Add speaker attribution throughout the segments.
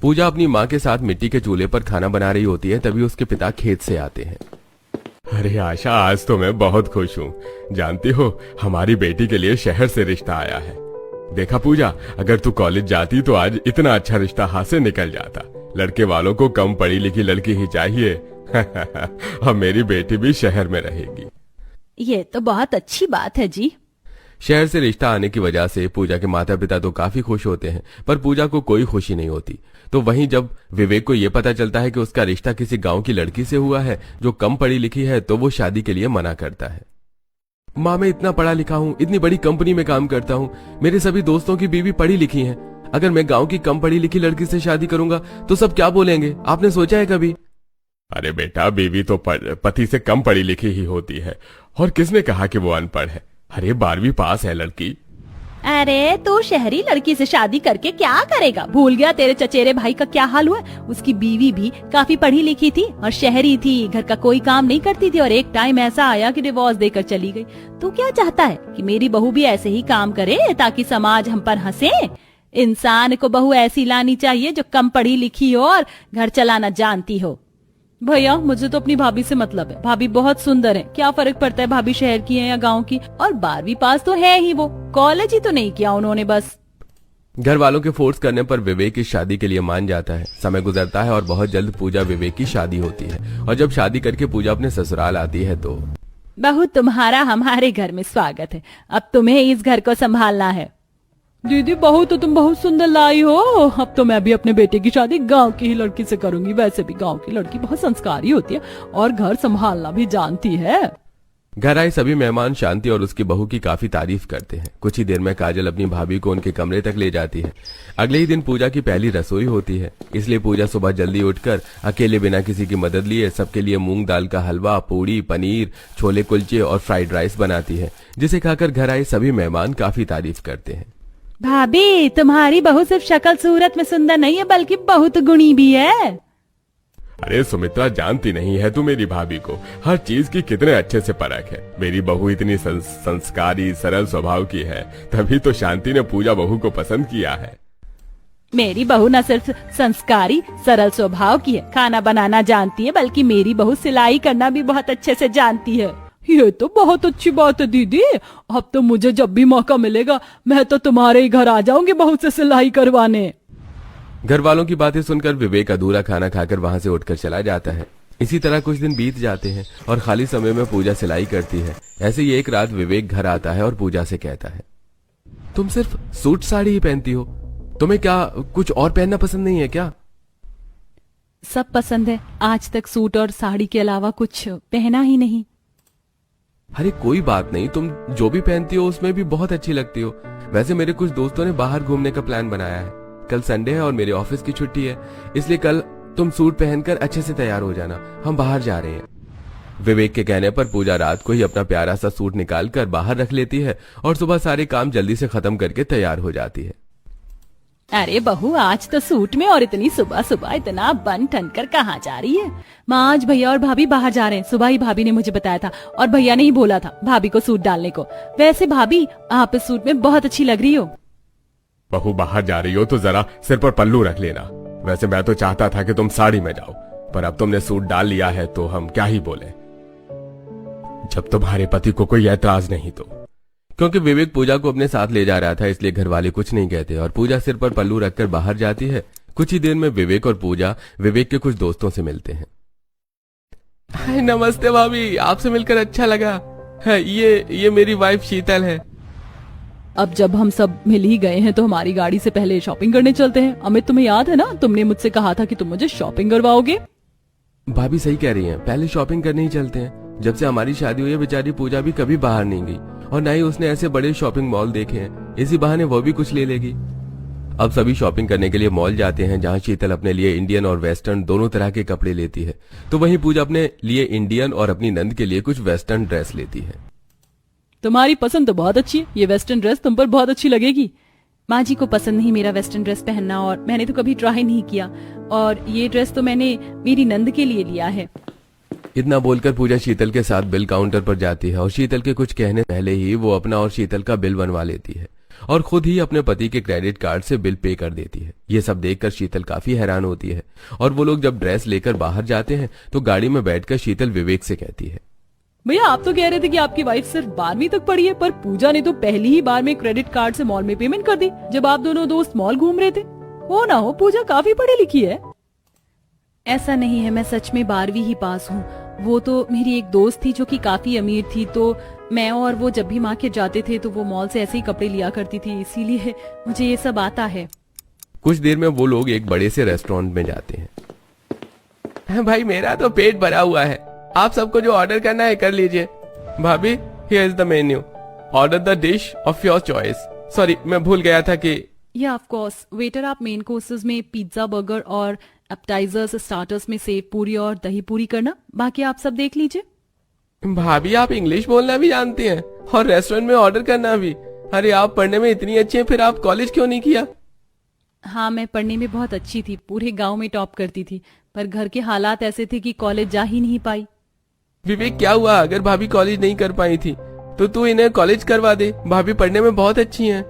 Speaker 1: पूजा अपनी माँ के साथ मिट्टी के चूल्हे पर खाना बना रही होती है, तभी उसके पिता खेत से आते हैं।
Speaker 2: अरे आशा, आज तो मैं बहुत खुश हूँ। जानती हो, हमारी बेटी के लिए शहर से रिश्ता आया है। देखा पूजा, अगर तू कॉलेज जाती तो आज इतना अच्छा रिश्ता हाथ से निकल जाता। लड़के वालों को कम पढ़ी लिखी लड़की ही चाहिए। अब मेरी बेटी भी शहर में रहेगी।
Speaker 3: ये तो बहुत अच्छी बात है जी।
Speaker 1: शहर से रिश्ता आने की वजह से पूजा के माता पिता तो काफी खुश होते हैं, पर पूजा को कोई खुशी नहीं होती। तो वहीं जब विवेक को यह पता चलता है कि उसका रिश्ता किसी गांव की लड़की से हुआ है जो कम पढ़ी लिखी है, तो वो शादी के लिए मना करता है। माँ, मैं इतना पढ़ा लिखा हूँ, इतनी बड़ी कंपनी में काम करता हूँ, मेरे सभी दोस्तों की बीवी पढ़ी लिखी है। अगर मैं गाँव की कम पढ़ी लिखी लड़की से शादी करूंगा तो सब क्या बोलेंगे? आपने सोचा है कभी?
Speaker 2: अरे बेटा, बीवी तो पति से कम पढ़ी लिखी ही होती है। और किसने कहा कि वो अनपढ़ है? अरे 12वीं पास है लड़की।
Speaker 3: अरे तू शहरी लड़की से शादी करके क्या करेगा? भूल गया तेरे चचेरे भाई का क्या हाल हुआ? उसकी बीवी भी काफी पढ़ी लिखी थी और शहरी थी, घर का कोई काम नहीं करती थी और एक टाइम ऐसा आया कि डिवोर्स देकर चली गई। तू क्या चाहता है कि मेरी बहू भी ऐसे ही काम करे ताकि समाज हम पर हंसे? इंसान को बहू ऐसी लानी चाहिए जो कम पढ़ी लिखी हो और घर चलाना जानती हो। भैया, मुझे तो अपनी भाभी से मतलब है। भाभी बहुत सुंदर है, क्या फर्क पड़ता है भाभी शहर की है या गांव की? और 12वीं पास तो है ही, वो कॉलेज ही तो नहीं किया उन्होंने बस।
Speaker 1: घर वालों के फोर्स करने पर विवेक इस शादी के लिए मान जाता है। समय गुजरता है और बहुत जल्द पूजा विवेक की शादी होती है। और जब शादी करके पूजा अपने ससुराल आती है तो
Speaker 3: बहू, तुम्हारा हमारे घर में स्वागत है। अब तुम्हें इस घर को संभालना है। दीदी, बहू तो तुम बहुत सुंदर लाई हो। अब तो मैं भी अपने बेटे की शादी गांव की ही लड़की से करूंगी। वैसे भी गांव की लड़की बहुत संस्कारी होती है और घर संभालना भी जानती है।
Speaker 1: घर आए सभी मेहमान शांति और उसकी बहू की काफी तारीफ करते हैं। कुछ ही देर में काजल अपनी भाभी को उनके कमरे तक ले जाती है। अगले ही दिन पूजा की पहली रसोई होती है, इसलिए पूजा सुबह जल्दी उठकर अकेले बिना किसी की मदद लिए सबके लिए मूंग दाल का हलवा, पूड़ी, पनीर, छोले कुलचे और फ्राइड राइस बनाती है, जिसे खाकर घर आए सभी मेहमान काफी तारीफ करते हैं।
Speaker 3: भाभी, तुम्हारी बहू सिर्फ शक्ल सूरत में सुंदर नहीं है बल्कि बहुत गुणी भी है।
Speaker 2: अरे सुमित्रा, जानती नहीं है तू मेरी भाभी को? हर चीज की कितने अच्छे से परख है। मेरी बहू इतनी संस्कारी सरल स्वभाव की है, तभी तो शांति ने पूजा बहू को पसंद किया है।
Speaker 3: मेरी बहू न सिर्फ संस्कारी सरल स्वभाव की है, खाना बनाना जानती है, बल्कि मेरी बहू सिलाई करना भी बहुत अच्छे से जानती है। ये तो बहुत अच्छी बात है दीदी। अब तो मुझे जब भी मौका मिलेगा मैं तो तुम्हारे ही घर आ जाऊंगी बहू से सिलाई करवाने।
Speaker 1: घर वालों की बातें सुनकर विवेक अधूरा खाना खाकर वहां से उठकर चला जाता है। इसी तरह कुछ दिन बीत जाते हैं और खाली समय में पूजा सिलाई करती है। ऐसे ही एक रात विवेक घर आता है और पूजा से कहता है, तुम सिर्फ सूट साड़ी ही पहनती हो, तुम्हें क्या कुछ और पहनना पसंद नहीं है क्या?
Speaker 3: सब पसंद है, आज तक सूट और साड़ी के अलावा कुछ पहना ही नहीं।
Speaker 1: अरे कोई बात नहीं, तुम जो भी पहनती हो उसमें भी बहुत अच्छी लगती हो। वैसे मेरे कुछ दोस्तों ने बाहर घूमने का प्लान बनाया है। कल संडे है और मेरे ऑफिस की छुट्टी है, इसलिए कल तुम सूट पहनकर अच्छे से तैयार हो जाना, हम बाहर जा रहे हैं। विवेक के कहने पर पूजा रात को ही अपना प्यारा सा सूट निकालकर बाहर रख लेती है और सुबह सारे काम जल्दी से खत्म करके तैयार हो जाती है।
Speaker 3: अरे बहू, आज तो सूट में और इतनी सुबह सुबह इतना बन ठन कर कहाँ जा रही है? माँ, आज भैया और भाभी बाहर जा रहे हैं। सुबह ही भाभी ने मुझे बताया था और भैया ने ही बोला था भाभी को सूट डालने को। वैसे भाभी, आप इस सूट में बहुत अच्छी लग रही हो।
Speaker 2: बहू, बाहर जा रही हो तो जरा सिर पर पल्लू रख लेना। वैसे मैं तो चाहता था कि तुम साड़ी में जाओ, पर अब तुमने सूट डाल लिया है तो हम क्या ही बोले, जब तुम्हारे पति को कोई ऐतराज नहीं तो।
Speaker 1: क्योंकि विवेक पूजा को अपने साथ ले जा रहा था, इसलिए घर वाले कुछ नहीं कहते और पूजा सिर पर पल्लू रखकर बाहर जाती है। कुछ ही देर में विवेक और पूजा विवेक के कुछ दोस्तों से मिलते हैं। नमस्ते भाभी, आपसे मिलकर अच्छा लगा है। ये मेरी वाइफ शीतल है।
Speaker 3: अब जब हम सब मिल ही गए हैं तो हमारी गाड़ी से पहले शॉपिंग करने चलते हैं। अमित, तुम्हें याद है ना, तुमने मुझसे कहा था कि तुम मुझे शॉपिंग करवाओगे।
Speaker 1: भाभी सही कह रही हैं, पहले शॉपिंग करने ही चलते हैं। जब से हमारी शादी हुई है बेचारी पूजा भी कभी बाहर नहीं गई और न ही उसने ऐसे बड़े शॉपिंग मॉल देखे हैं। इसी बहाने वो भी कुछ ले लेगी। अब सभी शॉपिंग करने के लिए मॉल जाते हैं, जहां शीतल अपने लिए इंडियन और वेस्टर्न दोनों तरह के कपड़े लेती है, तो वहीं पूजा अपने लिए इंडियन और अपनी नंद के लिए कुछ वेस्टर्न ड्रेस लेती है।
Speaker 3: तुम्हारी पसंद तो बहुत अच्छी है, ये वेस्टर्न ड्रेस तुम पर बहुत अच्छी लगेगी। माँ जी को पसंद नहीं मेरा वेस्टर्न ड्रेस पहनना और मैंने तो कभी ट्राई नहीं किया, और ये ड्रेस तो मैंने मेरी नंद के लिए लिया है।
Speaker 1: इतना बोलकर पूजा शीतल के साथ बिल काउंटर पर जाती है और शीतल के कुछ कहने पहले ही वो अपना और शीतल का बिल बनवा लेती है और खुद ही अपने पति के क्रेडिट कार्ड से बिल पे कर देती है। ये सब देखकर शीतल काफी हैरान होती है और वो लोग जब ड्रेस लेकर बाहर जाते हैं तो गाड़ी में बैठकर शीतल विवेक से कहती है,
Speaker 3: भैया आप तो कह रहे थे कि आपकी वाइफ सिर्फ 12वीं तक पढ़ी है, पर पूजा ने तो पहली ही बार में क्रेडिट कार्ड से मॉल में पेमेंट कर दी जब आप दोनों दोस्त मॉल घूम रहे थे। हो ना हो पूजा काफी पढ़ी लिखी है। ऐसा नहीं है, मैं सच में 12वीं ही पास हूँ। वो तो मेरी एक दोस्त थी जो कि काफी अमीर थी, तो मैं और वो जब भी मार्केट जाते थे तो वो मॉल से ऐसे ही कपड़े लिया करती थी, इसीलिए मुझे ये सब आता है।
Speaker 1: कुछ देर में वो लोग एक बड़े से रेस्टोरेंट में जाते हैं। भाई मेरा तो पेट भरा हुआ है, आप सबको जो ऑर्डर करना है कर लीजिए। भाभी here is the menu, order the dish of your choice. Sorry मैं भूल गया था कि
Speaker 3: या ऑफ कोर्स वेटर, आप मेन कोर्सेज में पिज्जा, बर्गर और एपेटाइजर्स, स्टार्टर्स में सेव पूरी और दही पूरी करना, बाकी आप सब देख लीजिए।
Speaker 1: भाभी आप इंग्लिश बोलना भी जानती हैं और रेस्टोरेंट में ऑर्डर करना भी। अरे आप पढ़ने में इतनी अच्छी हैं, फिर आप कॉलेज क्यों नहीं किया?
Speaker 3: हाँ मैं पढ़ने में बहुत अच्छी थी, पूरे गांव में टॉप करती थी, पर घर के हालात ऐसे थे कि कॉलेज जा ही नहीं पाई।
Speaker 1: विवेक क्या हुआ, अगर भाभी कॉलेज नहीं कर पाई थी तो तू इन्हें कॉलेज करवा दे, भाभी पढ़ने में बहुत अच्छी हैं।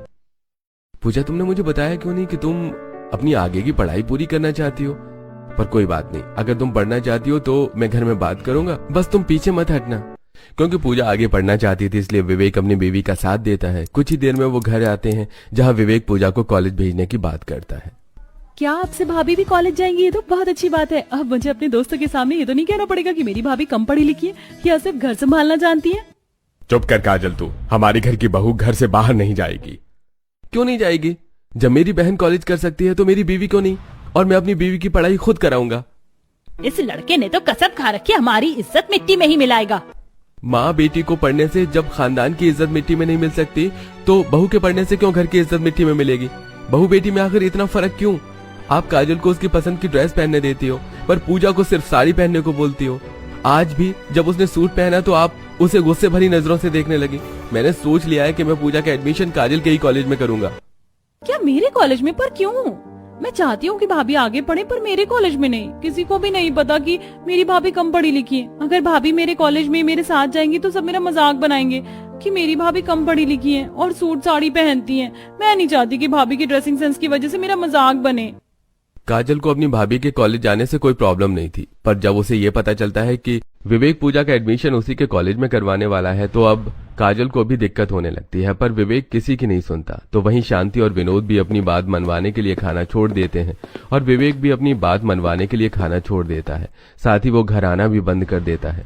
Speaker 1: पूजा तुमने मुझे बताया क्यों नहीं कि तुम अपनी आगे की पढ़ाई पूरी करना चाहती हो? पर कोई बात नहीं, अगर तुम पढ़ना चाहती हो तो मैं घर में बात करूंगा, बस तुम पीछे मत हटना। क्योंकि पूजा आगे पढ़ना चाहती थी इसलिए विवेक अपनी बीवी का साथ देता है। कुछ ही देर में वो घर आते हैं जहाँ विवेक पूजा को कॉलेज भेजने की बात करता है।
Speaker 3: क्या आपसे भाभी भी कॉलेज जाएंगी? ये तो बहुत अच्छी बात है। अब मुझे अपने दोस्तों के सामने ये तो नहीं कहना पड़ेगा कि मेरी भाभी कम पढ़ी लिखी है या सिर्फ घर संभालना जानती है।
Speaker 2: चुप कर काजल, तू हमारी घर की बहू घर से बाहर नहीं जाएगी।
Speaker 1: क्यों नहीं जाएगी? जब मेरी बहन कॉलेज कर सकती है तो मेरी बीवी क्यों नहीं? और मैं अपनी बीवी की पढ़ाई खुद कराऊंगा।
Speaker 3: इस लड़के ने तो कसम खा रखी, हमारी इज्जत मिट्टी में ही मिलाएगा।
Speaker 1: माँ बेटी को पढ़ने से जब खानदान की इज्जत मिट्टी में नहीं मिल सकती तो बहू के पढ़ने से क्यों घर की इज्जत मिट्टी में मिलेगी? बहू बेटी में आखिर इतना फर्क क्यों? आप काजल को उसकी पसंद की ड्रेस पहनने देती हो पर पूजा को सिर्फ साड़ी पहनने को बोलती हो। आज भी जब उसने सूट पहना तो आप उसे गुस्से भरी नजरों से देखने लगी। मैंने सोच लिया है कि मैं पूजा का एडमिशन काजल के ही कॉलेज में करूंगा।
Speaker 3: क्या मेरे कॉलेज में? पर क्यों? मैं चाहती हूँ कि भाभी आगे पढ़े, पर मेरे कॉलेज में नहीं। किसी को भी नहीं पता कि मेरी भाभी कम पढ़ी लिखी है। अगर भाभी मेरे कॉलेज में मेरे साथ जाएंगी तो सब मेरा मजाक बनाएंगे कि मेरी भाभी कम पढ़ी लिखी है और सूट साड़ी पहनती है। मैं नहीं चाहती कि भाभी की ड्रेसिंग सेंस की वजह से मेरा मजाक बने।
Speaker 1: काजल को अपनी भाभी के कॉलेज जाने से कोई प्रॉब्लम नहीं थी, पर जब उसे ये पता चलता है कि विवेक पूजा का एडमिशन उसी के कॉलेज में करवाने वाला है तो अब काजल को भी दिक्कत होने लगती है। पर विवेक किसी की नहीं सुनता। तो वहीं शांति और विनोद भी अपनी बात मनवाने के लिए खाना छोड़ देते हैं और विवेक भी अपनी बात मनवाने के लिए खाना छोड़ देता है। साथ ही वो घर आना भी बंद कर देता है।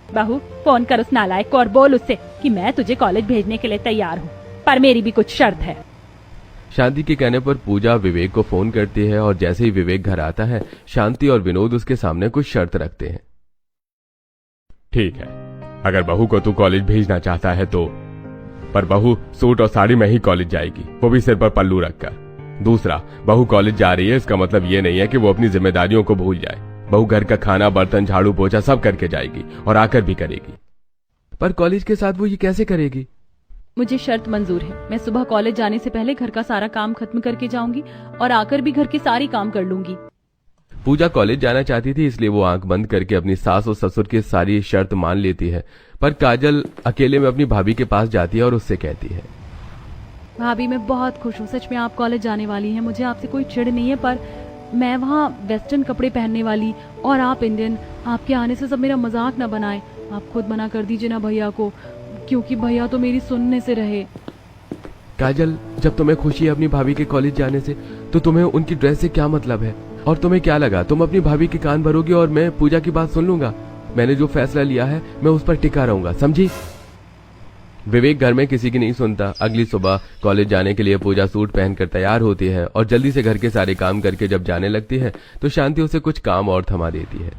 Speaker 3: बहू फोन कर उस नालायक को और बोल उससे कि मैं तुझे कॉलेज भेजने के लिए तैयार हूँ, पर मेरी भी कुछ शर्त है।
Speaker 1: शांति के कहने पर पूजा विवेक को फोन करती है और जैसे ही विवेक घर आता है शांति और विनोद उसके सामने कुछ शर्त रखते हैं।
Speaker 2: ठीक है, अगर बहू को तू कॉलेज भेजना चाहता है तो, पर बहू सूट और साड़ी में ही कॉलेज जाएगी, वो भी सिर पर पल्लू रखकर। दूसरा, बहू कॉलेज जा रही है इसका मतलब ये नहीं है कि वो अपनी जिम्मेदारियों को भूल जाए। बहू घर का खाना, बर्तन, झाड़ू, पोछा सब करके जाएगी और आकर भी करेगी।
Speaker 1: पर कॉलेज के साथ वो ये कैसे करेगी?
Speaker 3: मुझे शर्त मंजूर है। मैं सुबह कॉलेज जाने से पहले घर का सारा काम खत्म करके जाऊंगी और आकर भी घर के सारी काम कर लूंगी।
Speaker 1: पूजा कॉलेज जाना चाहती थी इसलिए वो आंख बंद करके अपनी सास और ससुर की सारी शर्त मान लेती है। पर काजल अकेले में अपनी भाभी के पास जाती है और उससे कहती है,
Speaker 3: भाभी मैं बहुत खुश हूँ, सच में आप कॉलेज जाने वाली हैं। मुझे आपसे कोई चिढ़ नहीं है, पर मैं वहाँ वेस्टर्न कपड़े पहनने वाली और आप इंडियन, आपके आने से सब मेरा मजाक न बनाए। आप खुद मना कर दीजिए ना भैया को, क्योंकि भैया तो मेरी सुनने से रहे।
Speaker 1: काजल जब तुम्हें खुशी है अपनी भाभी के कॉलेज जाने से तो तुम्हें उनकी ड्रेस से क्या मतलब है? और तुम्हें क्या लगा तुम अपनी भाभी के कान भरोगी और मैं पूजा की बात सुन लूंगा? मैंने जो फैसला लिया है मैं उस पर टिका रहूंगा, समझी? विवेक घर में किसी की नहीं सुनता। अगली सुबह कॉलेज जाने के लिए पूजा सूट पहनकर तैयार होती है और जल्दी से घर के सारे काम करके जब जाने लगती है तो शांति उसे कुछ काम और थमा देती है।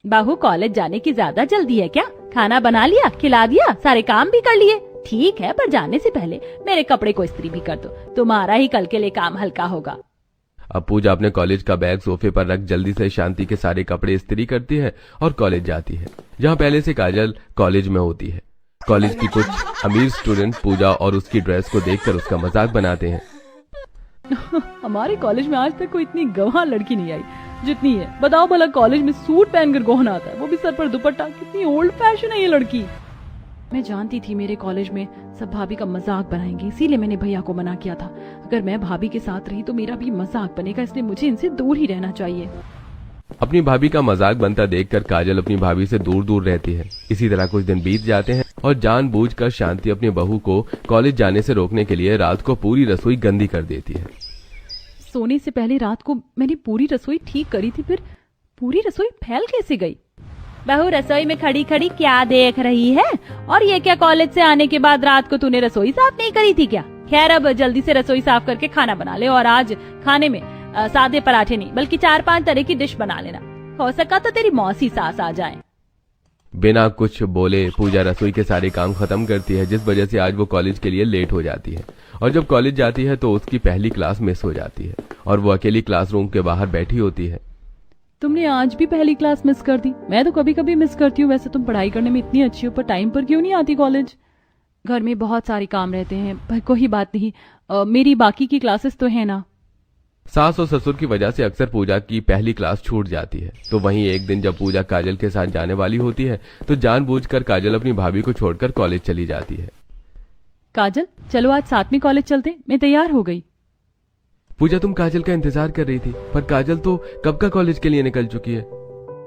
Speaker 3: बहू कॉलेज जाने की ज्यादा जल्दी है क्या? खाना बना लिया, खिला दिया, सारे काम भी कर लिए? ठीक है, पर जाने से पहले मेरे कपड़े को इस्त्री भी कर दो, तुम्हारा ही कल के लिए काम हल्का होगा।
Speaker 1: अब पूजा अपने कॉलेज का बैग सोफे पर रख जल्दी से शांति के सारे कपड़े इस्त्री करती है और कॉलेज जाती है, जहाँ पहले से काजल कॉलेज में होती है। कॉलेज की कुछ अमीर स्टूडेंट पूजा और उसकी ड्रेस को देखकर उसका मजाक बनाते हैं।
Speaker 3: हमारे कॉलेज में आज तक कोई इतनी गवाह लड़की नहीं आई जितनी है। बताओ भला, कॉलेज में सूट पहनकर गौन आता है, वो भी सर पर दुपट्टा। कितनी ओल्ड फैशन है ये लड़की। मैं जानती थी मेरे कॉलेज में सब भाभी का मजाक बनाएंगे, इसीलिए मैंने भैया को मना किया था। अगर मैं भाभी के साथ रही तो मेरा भी मजाक बनेगा, इसलिए मुझे इनसे दूर ही रहना चाहिए।
Speaker 1: अपनी भाभी का मजाक बनता देखकर काजल अपनी भाभी से दूर दूर रहती है। इसी तरह कुछ दिन बीत जाते हैं और जानबूझकर शांति अपनी बहू को कॉलेज जाने से रोकने के लिए रात को पूरी रसोई गंदी कर देती है।
Speaker 3: सोने से पहले रात को मैंने पूरी रसोई ठीक करी थी, फिर पूरी रसोई फैल कैसे गई? बहू रसोई में खड़ी खड़ी क्या देख रही है? और ये क्या, कॉलेज से आने के बाद रात को तूने रसोई साफ नहीं करी थी क्या? खैर अब जल्दी से रसोई साफ करके खाना बना ले, और आज खाने में सादे पराठे नहीं बल्कि 4-5 तरह की डिश बना लेना। हो सका तो तेरी मौसी सास आ जाए।
Speaker 1: बिना कुछ बोले पूजा रसोई के सारे काम खत्म करती है, जिस वजह से आज वो कॉलेज के लिए लेट हो जाती है। और जब कॉलेज जाती है तो उसकी पहली क्लास मिस हो जाती है और वो अकेली क्लासरूम के बाहर बैठी होती है।
Speaker 3: तुमने आज भी पहली क्लास मिस कर दी? मैं तो कभी कभी मिस करती हूँ। वैसे तुम पढ़ाई करने में इतनी अच्छी हो, पर टाइम पर क्यों नहीं आती कॉलेज? घर में बहुत सारे काम रहते हैं, पर कोई बात नहीं, मेरी बाकी की क्लासेस तो है ना।
Speaker 1: सास और ससुर की वजह से अक्सर पूजा की पहली क्लास छूट जाती है। तो वहीं एक दिन जब पूजा काजल के साथ जाने वाली होती है तो जानबूझकर काजल अपनी भाभी को छोड़कर कॉलेज चली जाती है।
Speaker 3: काजल चलो आज साथ में कॉलेज चलते, मैं तैयार हो गई।
Speaker 1: पूजा तुम काजल का इंतजार कर रही थी, पर काजल तो कब का कॉलेज के लिए निकल चुकी है।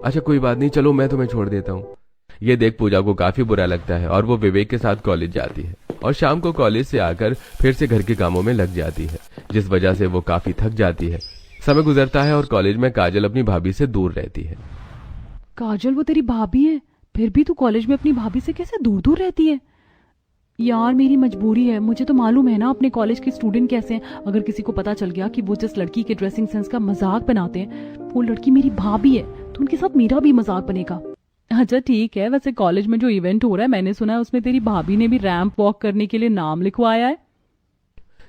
Speaker 1: अच्छा कोई बात नहीं, चलो मैं तुम्हें छोड़ देता हूँ। ये देख पूजा को काफी बुरा लगता है और वो विवेक के साथ कॉलेज जाती है और शाम को कॉलेज से आकर फिर से घर के कामों में लग जाती है, जिस वजह से वो काफी थक जाती है। समय गुजरता है और कॉलेज में काजल अपनी भाभी से दूर रहती है।
Speaker 3: काजल वो तेरी भाभी है, फिर भी तू कॉलेज में अपनी भाभी से कैसे दूर दूर रहती है? यार मेरी मजबूरी है, मुझे तो मालूम है ना अपने कॉलेज के स्टूडेंट कैसे हैं। अगर किसी को पता चल गया कि वो जिस लड़की के ड्रेसिंग सेंस का मजाक बनाते हैं वो लड़की मेरी भाभी है तो उनके साथ मेरा भी मजाक बनेगा। अच्छा ठीक है, वैसे कॉलेज में जो इवेंट हो रहा है मैंने सुना है उसमें तेरी भाभी ने भी रैंप वॉक करने के लिए नाम लिखवाया है।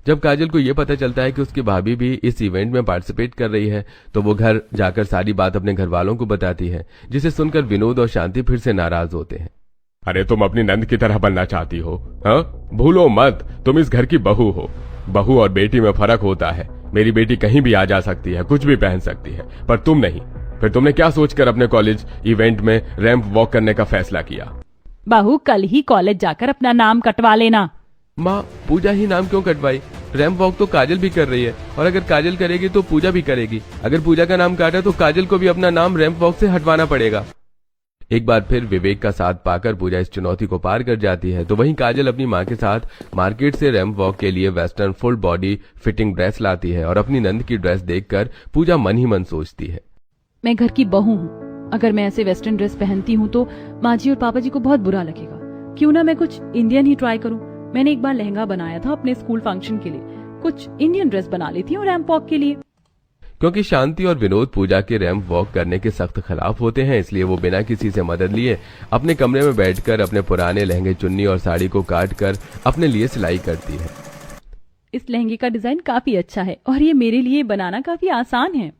Speaker 1: जब काजल को यह पता चलता है कि उसकी भाभी भी इस इवेंट में पार्टिसिपेट कर रही है तो वो घर जाकर सारी बात अपने घर वालों को बताती है, जिसे सुनकर विनोद और शांति फिर से नाराज होते हैं।
Speaker 2: अरे तुम अपनी नंद की तरह बनना चाहती हो? हाँ, भूलो मत, तुम इस घर की बहू हो। बहू और बेटी में फर्क होता है। मेरी बेटी कहीं भी आ जा सकती है, कुछ भी पहन सकती है, पर तुम नहीं। फिर तुमने क्या सोचकर अपने कॉलेज इवेंट में रैंप वॉक करने का फैसला किया?
Speaker 3: बहू कल ही कॉलेज जाकर अपना नाम कटवा लेना।
Speaker 1: माँ पूजा ही नाम क्यों कटवाई? रैंप वॉक तो काजल भी कर रही है और अगर काजल करेगी तो पूजा भी करेगी। अगर पूजा का नाम काटा तो काजल को भी अपना नाम रैंप वॉक से हटवाना पड़ेगा। एक बार फिर विवेक का साथ पाकर पूजा इस चुनौती को पार कर जाती है। तो वहीं काजल अपनी माँ के साथ मार्केट से रैंप वॉक के लिए western full body fitting dress लाती है और अपनी नंद की ड्रेस देखकर पूजा मन ही मन सोचती है,
Speaker 3: मैं घर की बहू हूँ, अगर मैं ऐसे वेस्टर्न ड्रेस पहनती हूँ तो माँ जी और पापा जी को बहुत बुरा लगेगा। क्यों ना मैं कुछ इंडियन ही ट्राई करूँ। मैंने एक बार लहंगा बनाया था अपने स्कूल फंक्शन के लिए, कुछ इंडियन ड्रेस बना लेती हूँ रैंप वॉक के लिए।
Speaker 1: क्योंकि शांति और विनोद पूजा के रैंप वॉक करने के सख्त खिलाफ होते हैं, इसलिए वो बिना किसी से मदद लिए अपने कमरे में बैठकर अपने पुराने लहंगे, चुन्नी और साड़ी को काट कर अपने लिए सिलाई करती है।
Speaker 3: इस लहंगे का डिजाइन काफी अच्छा है और ये मेरे लिए बनाना काफी आसान है।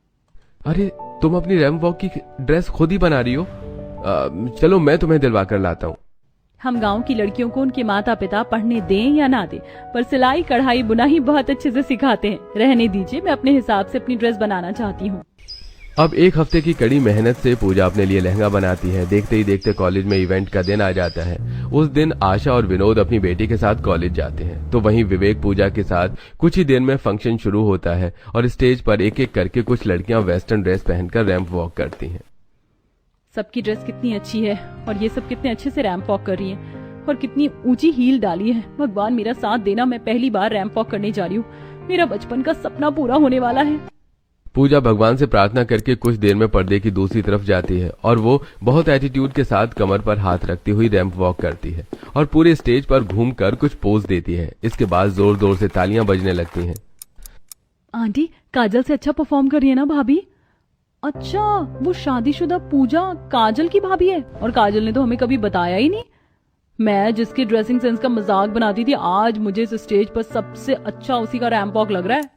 Speaker 1: अरे तुम अपनी रैंप वॉक की ड्रेस खुद ही बना रही हो? चलो मैं तुम्हें दिलवा कर लाता हूँ।
Speaker 3: हम गांव की लड़कियों को उनके माता पिता पढ़ने दें या ना दें, पर सिलाई कढ़ाई बुनाई बहुत अच्छे से सिखाते हैं। रहने दीजिए, मैं अपने हिसाब से अपनी ड्रेस बनाना चाहती हूँ।
Speaker 1: अब एक हफ्ते की कड़ी मेहनत से पूजा अपने लिए लहंगा बनाती है। देखते ही देखते कॉलेज में इवेंट का दिन आ जाता है। उस दिन आशा और विनोद अपनी बेटी के साथ कॉलेज जाते हैं। तो वहीं विवेक पूजा के साथ कुछ ही देर में फंक्शन शुरू होता है और स्टेज पर एक एक करके कुछ लड़कियां वेस्टर्न ड्रेस पहनकर रैंप वॉक करती हैं।
Speaker 3: सबकी ड्रेस कितनी अच्छी है और ये सब कितने अच्छे से रैंप वॉक कर रही हैं और कितनी ऊंची हील डाली है। भगवान मेरा साथ देना, मैं पहली बार रैंप वॉक करने जा रही हूँ। मेरा बचपन का सपना पूरा होने वाला है।
Speaker 1: पूजा भगवान से प्रार्थना करके कुछ देर में पर्दे की दूसरी तरफ जाती है और वो बहुत एटीट्यूड के साथ कमर पर हाथ रखती हुई रैंप वॉक करती है और पूरे स्टेज पर घूमकर कुछ पोज देती है। इसके बाद जोर जोर से तालियां बजने लगती हैं।
Speaker 3: आंटी काजल से अच्छा परफॉर्म कर रही है ना भाभी? अच्छा, वो शादीशुदा पूजा काजल की भाभी है और काजल ने तो हमें कभी बताया ही नहीं। मैं जिसकी ड्रेसिंग सेंस का मजाक बनाती थी, आज मुझे इस स्टेज पर सबसे अच्छा उसी का रैंप वॉक लग रहा है।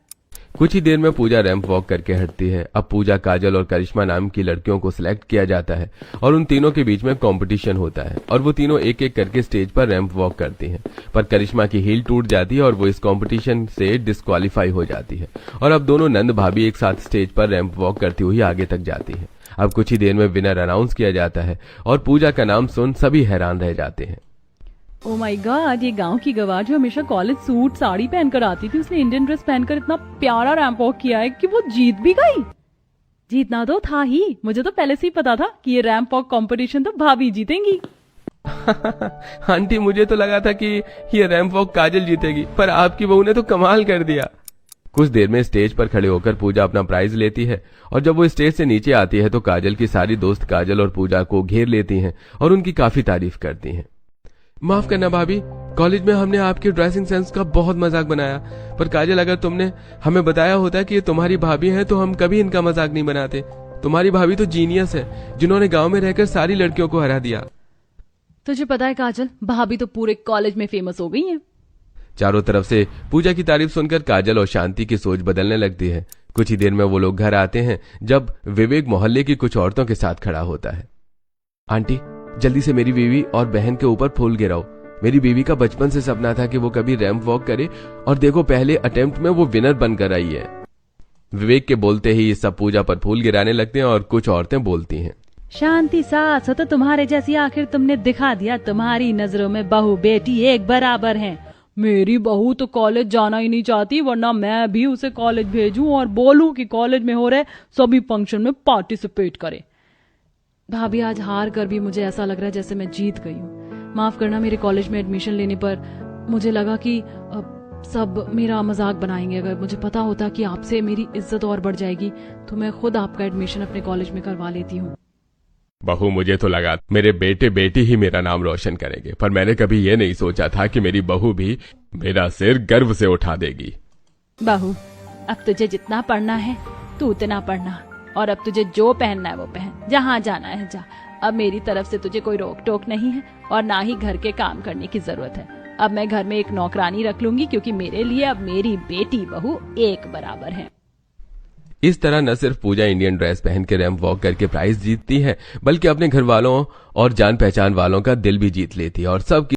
Speaker 1: कुछ ही देर में पूजा रैंप वॉक करके हटती है। अब पूजा, काजल और करिश्मा नाम की लड़कियों को सिलेक्ट किया जाता है और उन तीनों के बीच में कंपटीशन होता है और वो तीनों एक एक करके स्टेज पर रैंप वॉक करती हैं। पर करिश्मा की हील टूट जाती है और वो इस कंपटीशन से डिस्क्वालीफाई हो जाती है और अब दोनों नंद भाभी एक साथ स्टेज पर रैंप वॉक करती हुई आगे तक जाती है। अब कुछ ही देर में विनर अनाउंस किया जाता है और पूजा का नाम सुन सभी हैरान रह जाते हैं।
Speaker 3: ओ माय गॉड, ये गांव की गवार जो हमेशा कॉलेज सूट साड़ी पहनकर आती थी, उसने इंडियन ड्रेस पहनकर इतना प्यारा रैंप वॉक किया है कि वो जीत भी गई। जीतना तो था ही, मुझे तो पहले से ही पता था कि ये रैंप वॉक कंपटीशन तो भाभी जीतेंगी।
Speaker 1: आंटी, मुझे तो लगा था कि ये रैंप वॉक काजल जीतेगी, पर आपकी बहू ने तो कमाल कर दिया। कुछ देर में स्टेज पर खड़े होकर पूजा अपना प्राइज लेती है और जब वो स्टेज से नीचे आती है तो काजल की सारी दोस्त काजल और पूजा को घेर लेती हैं और उनकी काफी तारीफ करती हैं। माफ करना भाभी, कॉलेज में हमने आपके ड्रेसिंग सेंस का बहुत मजाक बनाया, पर काजल अगर तुमने हमें बताया होता कि ये तुम्हारी भाभी है तो हम कभी इनका मजाक नहीं बनाते। तुम्हारी भाभी तो जीनियस है, जिन्होंने गांव में रहकर सारी लड़कियों को हरा दिया।
Speaker 3: तुझे पता है काजल, भाभी तो पूरे कॉलेज में फेमस हो गई है।
Speaker 1: चारों तरफ से पूजा की तारीफ सुनकर काजल और शांति की सोच बदलने लगती है। कुछ ही देर में वो लोग घर आते हैं जब विवेक मोहल्ले की कुछ औरतों के साथ खड़ा होता है। आंटी, जल्दी से मेरी बीवी और बहन के ऊपर फूल गिराओ। मेरी बीवी का बचपन से सपना था कि वो कभी रैंप वॉक करे और देखो पहले अटेम्प्ट में वो विनर बनकर आई है। विवेक के बोलते ही सब पूजा पर फूल गिराने लगते हैं और कुछ औरतें बोलती हैं,
Speaker 3: शांति सास हो तो तुम्हारे जैसी आखिर तुमने दिखा दिया, तुम्हारी नजरों में बहू बेटी एक बराबर हैं। मेरी बहू तो कॉलेज जाना ही नहीं चाहती, वरना मैं भी उसे कॉलेज भेजूं और बोलूं कि कॉलेज में हो रहे सभी फंक्शन में पार्टिसिपेट करे। भाभी, आज हार कर भी मुझे ऐसा लग रहा है जैसे मैं जीत गई हूँ। माफ करना, मेरे कॉलेज में एडमिशन लेने पर मुझे लगा कि सब मेरा मजाक बनाएंगे। अगर मुझे पता होता कि आपसे मेरी इज्जत और बढ़ जाएगी तो मैं खुद आपका एडमिशन अपने कॉलेज में करवा लेती हूँ।
Speaker 2: बहू, मुझे तो लगा मेरे बेटे बेटी ही मेरा नाम रोशन करेंगे, पर मैंने कभी ये नहीं सोचा था कि मेरी बहू भी मेरा सिर गर्व से उठा देगी।
Speaker 3: बहू, अब तुझे जितना पढ़ना है तू उतना पढ़ना, और अब तुझे जो पहनना है वो पहन, जहाँ जाना है जा। अब मेरी तरफ से तुझे कोई रोक टोक नहीं है और ना ही घर के काम करने की जरूरत है। अब मैं घर में एक नौकरानी रख लूंगी, क्योंकि मेरे लिए अब मेरी बेटी बहू एक बराबर है।
Speaker 1: इस तरह न सिर्फ पूजा इंडियन ड्रेस पहन के रैंप वॉक करके प्राइज जीतती है, बल्कि अपने घर वालों और जान पहचान वालों का दिल भी जीत लेती है और सब